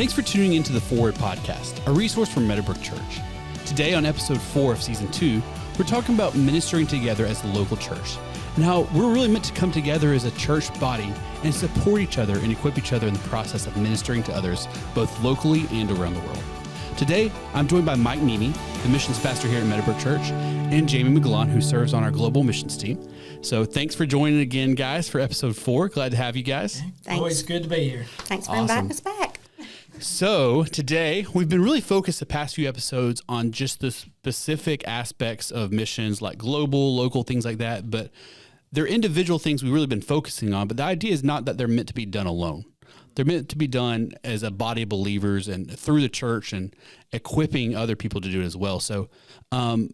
Thanks for tuning into the Forward Podcast, a resource from MeadowBrook Church. Today on episode 4 of season 2, we're talking about ministering together as the local church and how we're really meant to come together as a church body and support each other and equip each other in the process of ministering to others, both locally and around the world. Today, I'm joined by Mike Meany, the missions pastor here at MeadowBrook Church, and Jamie McGlon, who serves on our global missions team. So thanks for joining again, guys, for episode 4. Glad to have you guys. Thanks. Always good to be here. Thanks for inviting us back. So today, we've been really focused the past few episodes on just the specific aspects of missions, like global, local, things like that. But they're individual things we've really been focusing on. But the idea is not that they're meant to be done alone. They're meant to be done as a body of believers and through the church and equipping other people to do it as well. So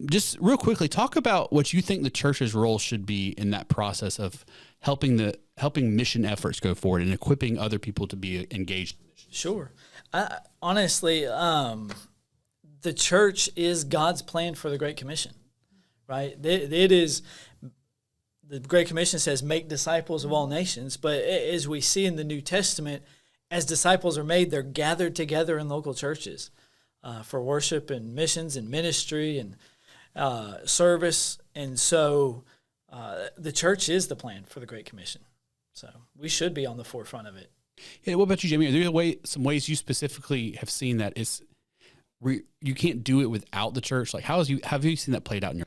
just real quickly, talk about what you think the church's role should be in that process of helping mission efforts go forward and equipping other people to be engaged. Sure. Honestly, the church is God's plan for the Great Commission, right? It is. The Great Commission says, make disciples of all nations. But as we see in the New Testament, as disciples are made, they're gathered together in local churches for worship and missions and ministry and service. And so the church is the plan for the Great Commission. So we should be on the forefront of it. Yeah, what about you, Jamie? Are there some ways you specifically have seen that you can't do it without the church? Like, have you seen that played out in your?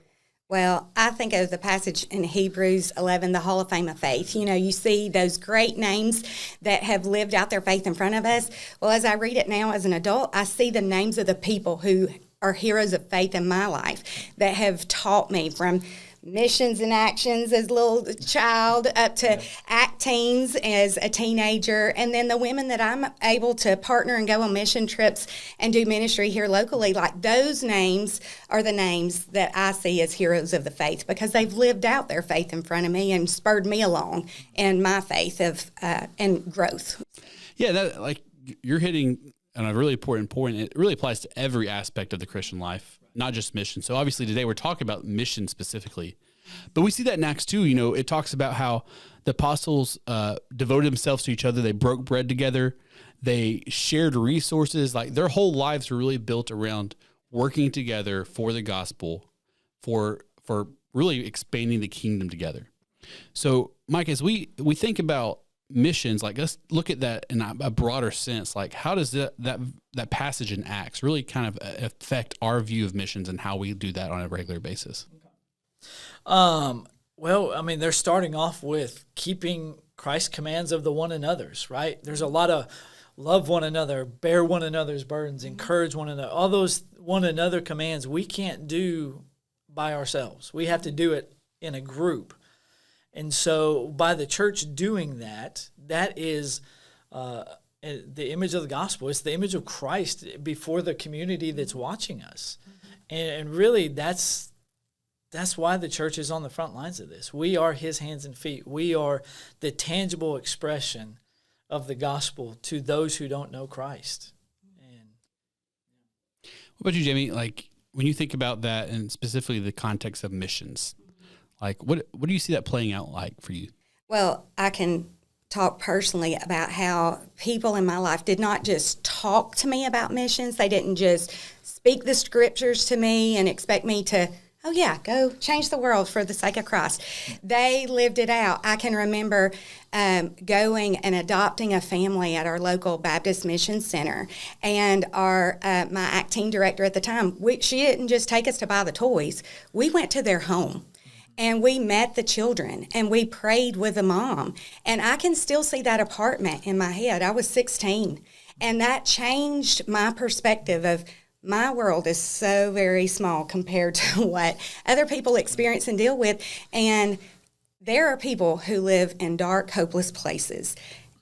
Well, I think of the passage in Hebrews 11, the Hall of Fame of Faith. You know, you see those great names that have lived out their faith in front of us. Well, as I read it now as an adult, I see the names of the people who are heroes of faith in my life that have taught me from missions and actions as a little child up to act teens as a teenager, and then the women that I'm able to partner and go on mission trips and do ministry here locally. Like, those names are the names that I see as heroes of the faith because they've lived out their faith in front of me and spurred me along in my faith of and growth. Yeah, that, like, you're hitting on a really important point. It really applies to every aspect of the Christian life, not just mission. So obviously today we're talking about mission specifically, but we see that in Acts 2. You know, it talks about how the apostles devoted themselves to each other. They broke bread together. They shared resources. Like, their whole lives were really built around working together for the gospel, for really expanding the kingdom together. So, Mike, as we think about missions, like, let's look at that in a broader sense. Like, how does that passage in Acts really kind of affect our view of missions and how we do that on a regular basis? Well, I mean, they're starting off with keeping Christ's commands of the one another's, right? There's a lot of love one another, bear one another's burdens, encourage one another. All those one another commands we can't do by ourselves. We have to do it in a group. And so by the church doing that, that is the image of the gospel. It's the image of Christ before the community that's watching us. And really that's why the church is on the front lines of this. We are his hands and feet. We are the tangible expression of the gospel to those who don't know Christ. And what about you, Jamie? Like, when you think about that and specifically the context of missions, like, what do you see that playing out like for you? Well, I can talk personally about how people in my life did not just talk to me about missions. They didn't just speak the scriptures to me and expect me to, oh yeah, go change the world for the sake of Christ. They lived it out. I can remember going and adopting a family at our local Baptist Mission Center, and our my act team director at the time, she didn't just take us to buy the toys. We went to their home. And we met the children, and we prayed with the mom. And I can still see that apartment in my head. I was 16, and that changed my perspective of my world is so very small compared to what other people experience and deal with. And there are people who live in dark, hopeless places.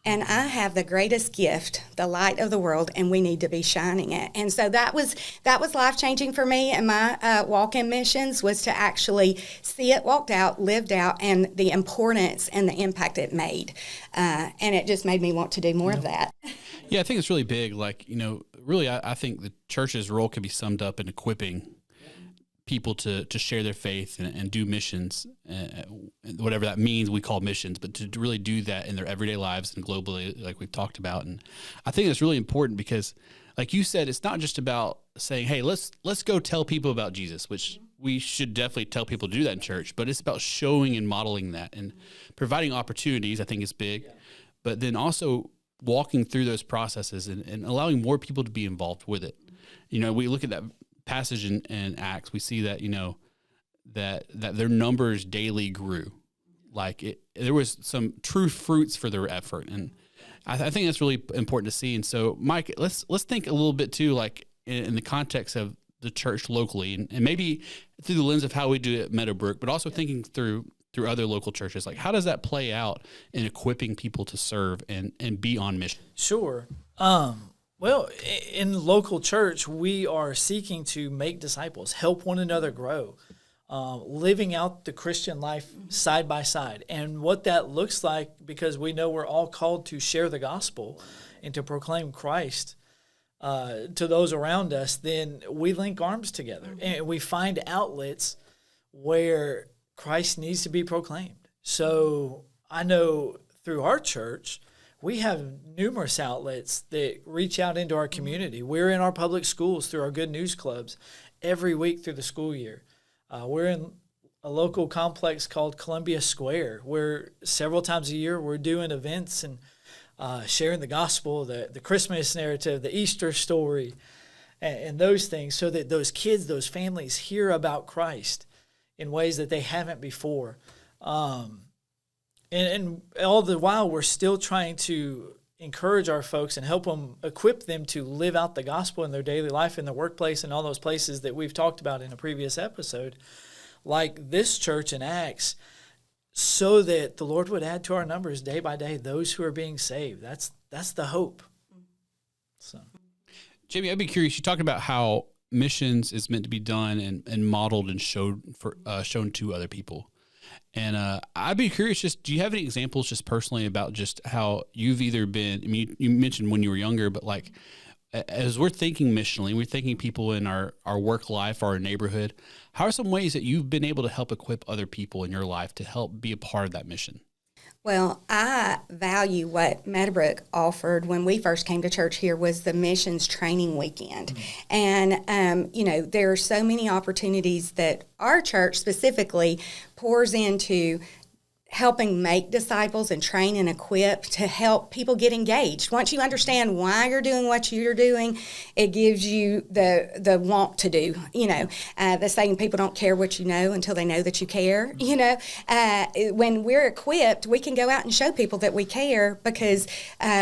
And I have the greatest gift, the light of the world, and we need to be shining it. And so that was life-changing for me, and my walk in missions was to actually see it walked out, lived out, and the importance and the impact it made. And it just made me want to do more of that. Yeah, I think it's really big. Like, you know, really, I think the church's role can be summed up in equipping people to share their faith and do missions, whatever that means. We call missions, but to really do that in their everyday lives and globally, like we've talked about. And I think it's really important because, like you said, it's not just about saying, hey, let's go tell people about Jesus, which we should definitely tell people to do that in church, but it's about showing and modeling that and providing opportunities. I think is big, but then also walking through those processes and allowing more people to be involved with it. You know, we look at that passage in Acts, we see that, you know, that their numbers daily grew. Like there was some true fruits for their effort. And I think that's really important to see. And so, Mike, let's think a little bit too, like in the context of the church locally and maybe through the lens of how we do it at MeadowBrook, but also thinking through other local churches. Like, how does that play out in equipping people to serve and be on mission? Sure. Well, in local church, we are seeking to make disciples, help one another grow, living out the Christian life side by side. And what that looks like, because we know we're all called to share the gospel and to proclaim Christ to those around us, then we link arms together and we find outlets where Christ needs to be proclaimed. So I know through our church, we have numerous outlets that reach out into our community. We're in our public schools through our Good News Clubs every week through the school year. We're in a local complex called Columbia Square, where several times a year we're doing events and sharing the gospel, the Christmas narrative, the Easter story, and those things, so that those kids, those families hear about Christ in ways that they haven't before. And all the while, we're still trying to encourage our folks and help them, equip them to live out the gospel in their daily life, in their workplace, and all those places that we've talked about in a previous episode, like this church in Acts, so that the Lord would add to our numbers day by day those who are being saved. That's the hope. So, Jamie, I'd be curious. You talked about how missions is meant to be done and modeled and shown to other people. And I'd be curious, just do you have any examples just personally about just how you've either been, I mean, you mentioned when you were younger, but like as we're thinking missionally, we're thinking people in our work life, our neighborhood, how are some ways that you've been able to help equip other people in your life to help be a part of that mission? Well, I value what MeadowBrook offered when we first came to church here was the missions training weekend. Mm-hmm. And, you know, there are so many opportunities that our church specifically pours into helping make disciples and train and equip to help people get engaged. Once you understand why you're doing what you're doing, it gives you the want to do, you know, the saying, people don't care what you know until they know that you care, you know. When we're equipped, we can go out and show people that we care because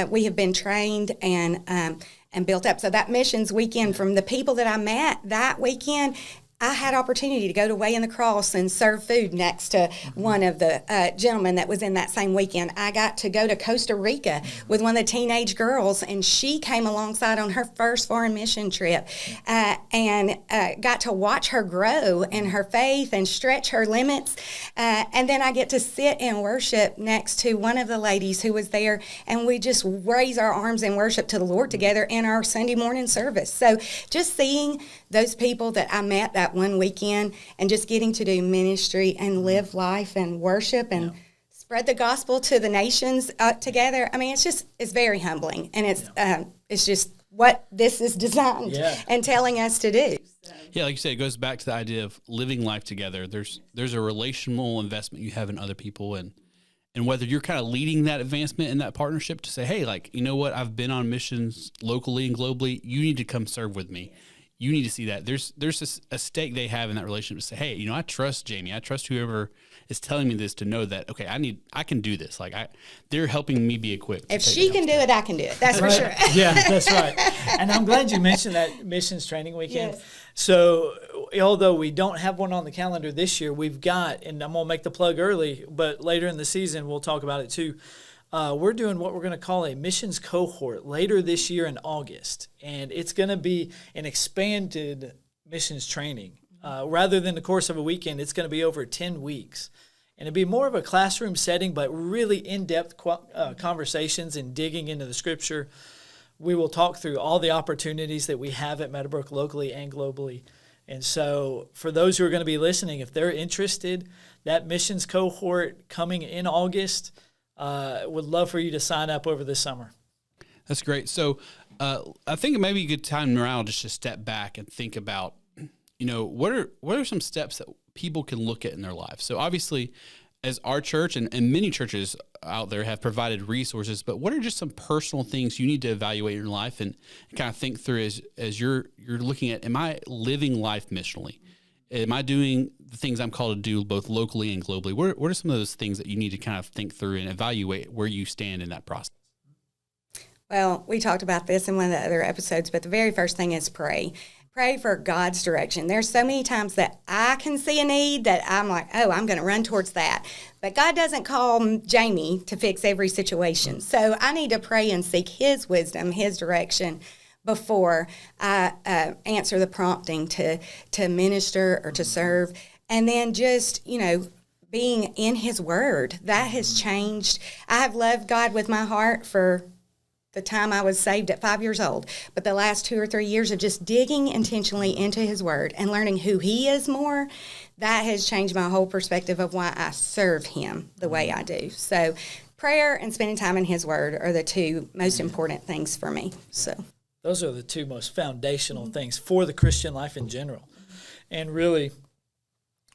we have been trained and built up. So that missions weekend, from the people that I met that weekend, I had opportunity to go to Way in the Cross and serve food next to one of the gentlemen that was in that same weekend. I got to go to Costa Rica with one of the teenage girls, and she came alongside on her first foreign mission trip and got to watch her grow in her faith and stretch her limits. And then I get to sit and worship next to one of the ladies who was there, and we just raise our arms in worship to the Lord together in our Sunday morning service. So just seeing those people that I met that one weekend and just getting to do ministry and live life and worship and spread the gospel to the nations together. I mean, it's very humbling, and it's just what this is designed and telling us to do. Yeah, like you said, it goes back to the idea of living life together. There's a relational investment you have in other people, and whether you're kind of leading that advancement in that partnership to say, hey, like, you know what, I've been on missions locally and globally. You need to come serve with me. You need to see that. There's a stake they have in that relationship to say, hey, you know, I trust Jamie. I trust whoever is telling me this to know that, okay, I can do this. Like they're helping me be equipped. If she can do it, I can do it. That's for sure. Yeah, that's right. And I'm glad you mentioned that missions training weekend. Yes. So although we don't have one on the calendar this year, we've got, and I'm going to make the plug early, but later in the season, we'll talk about it too. We're doing what we're going to call a missions cohort later this year in August, and it's going to be an expanded missions training. Rather than the course of a weekend, it's going to be over 10 weeks. And it'll be more of a classroom setting, but really in-depth conversations and digging into the Scripture. We will talk through all the opportunities that we have at MeadowBrook locally and globally And so for those who are going to be listening, if they're interested, that missions cohort coming in August, would love for you to sign up over the summer. That's great. So I think it may be a good time now just to step back and think about, what are some steps that people can look at in their lives? So obviously, as our church and many churches out there have provided resources, but what are just some personal things you need to evaluate in your life and kind of think through as you're looking at, am I living life missionally? Am I doing the things I'm called to do both locally and globally? What are some of those things that you need to kind of think through and evaluate where you stand in that process? Well, we talked about this in one of the other episodes, but the very first thing is pray. Pray for God's direction. There's so many times that I can see a need that I'm like, oh, I'm going to run towards that. But God doesn't call Jamie to fix every situation. So I need to pray and seek His wisdom, His direction before I answer the prompting to minister or to serve. And then just, being in His Word, that has changed. I have loved God with my heart for the time I was saved at 5 years old. But the last 2 or 3 years of just digging intentionally into His Word and learning who He is more, that has changed my whole perspective of why I serve Him the way I do. So prayer and spending time in His Word are the two most important things for me. So those are the two most foundational things for the Christian life in general. And really,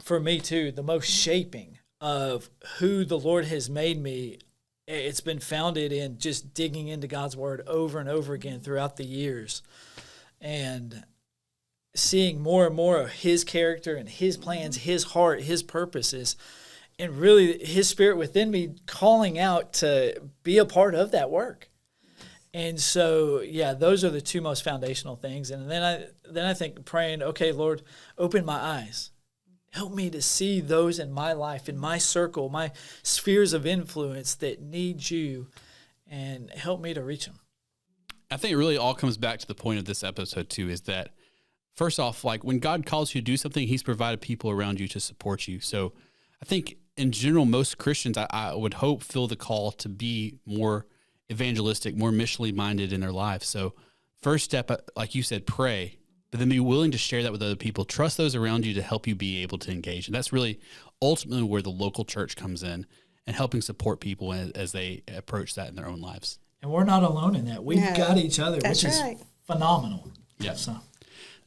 for me too, the most shaping of who the Lord has made me, it's been founded in just digging into God's Word over and over again throughout the years and seeing more and more of His character and His plans, His heart, His purposes, and really His Spirit within me calling out to be a part of that work. And so, those are the two most foundational things. And then I think praying, okay, Lord, open my eyes. Help me to see those in my life, in my circle, my spheres of influence that need you, and help me to reach them. I think it really all comes back to the point of this episode too, is that first off, like when God calls you to do something, He's provided people around you to support you. So I think in general, most Christians, I would hope, feel the call to be more evangelistic, more missionally minded in their lives. So first step, like you said, pray. But then be willing to share that with other people. Trust those around you to help you be able to engage. And that's really ultimately where the local church comes in and helping support people as they approach that in their own lives. And we're not alone in that. We've got each other, which is phenomenal. Yeah. So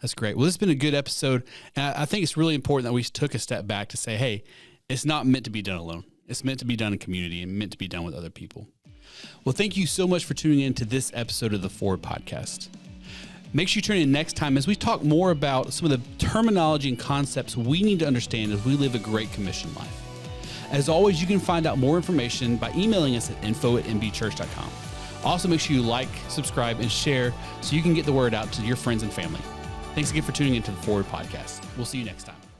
that's great. Well, this has been a good episode. And I think it's really important that we took a step back to say, hey, it's not meant to be done alone. It's meant to be done in community and meant to be done with other people. Well, thank you so much for tuning in to this episode of the Forward Podcast. Make sure you tune in next time as we talk more about some of the terminology and concepts we need to understand as we live a Great Commission life. As always, you can find out more information by emailing us at info@mbchurch.com. Also, make sure you like, subscribe, and share so you can get the word out to your friends and family. Thanks again for tuning into the Forward Podcast. We'll see you next time.